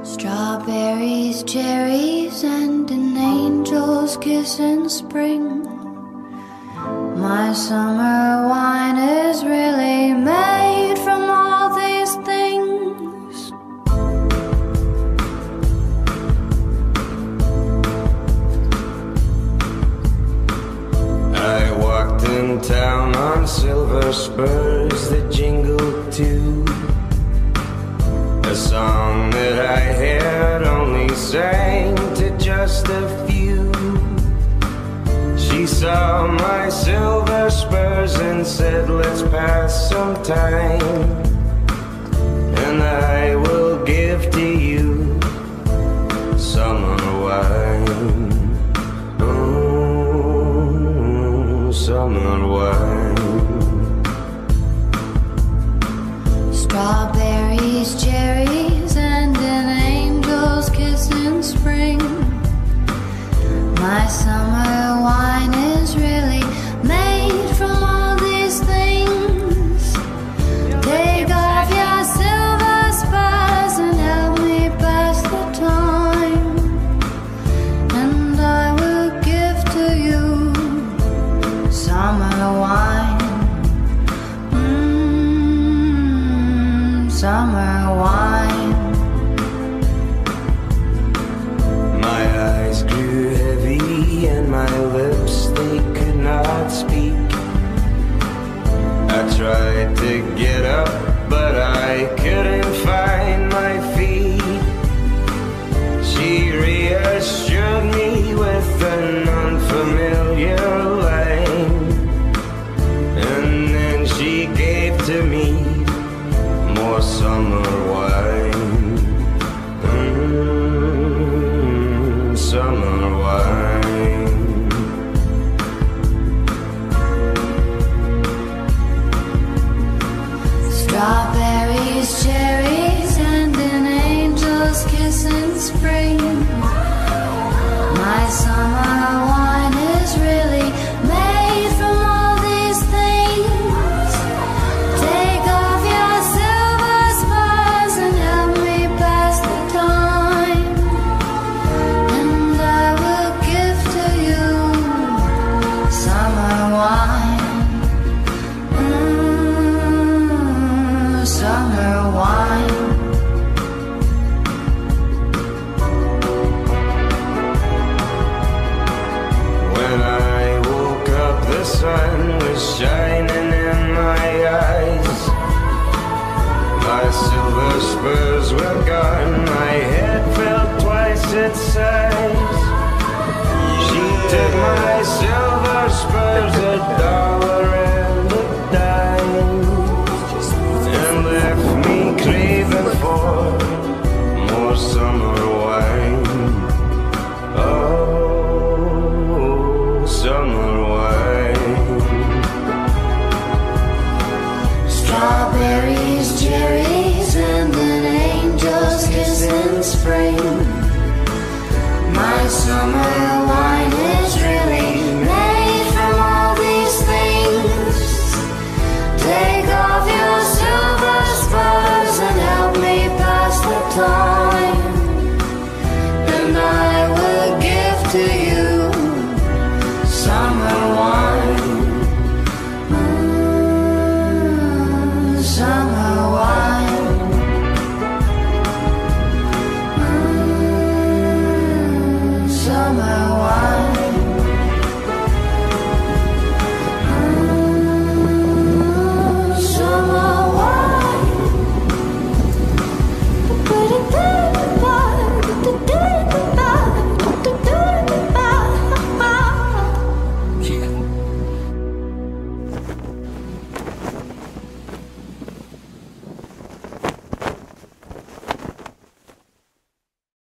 Strawberries, cherries, and an angel's kiss in spring. My summer wine is really made from all these things. I walked in town on silver spurs that jingled too, a song that I had only sang to just a few. She saw my silver spurs and said, let's pass some time, and I will give to you summer wine. Oh, summer wine. Strawberries, cherries, and an angel's kiss in spring. My summer wine is really made from all these things. Take off your silver spurs and help me pass the time, and I will give to you summer wine. Summer wine. My eyes grew heavy and my lips, they could not speak. I tried to get up, but I couldn't find my feet. She reassured me with an unfamiliar line, and then she gave to me more summer wine. Summer wine. Strawberries, cherries, and an angel's kiss in spring. My summer wine is really made from all these things. Take off your silver spurs and help me pass the time, and I will give to you summer wine. Summer wine. When I woke up, the sun was shining in my eyes. My silver spurs were gone, my head felt twice its size. She took my silver spurs, $1 and a dime, and left me craving for more summer wine. Oh, summer wine. Strawberries, cherries, and an angel's kiss in spring. My summer wine is really made from all these things. Take off your silver spurs and help me pass the time, and I will give to you summer wine. Summer wine. Summer wine. Summer wine.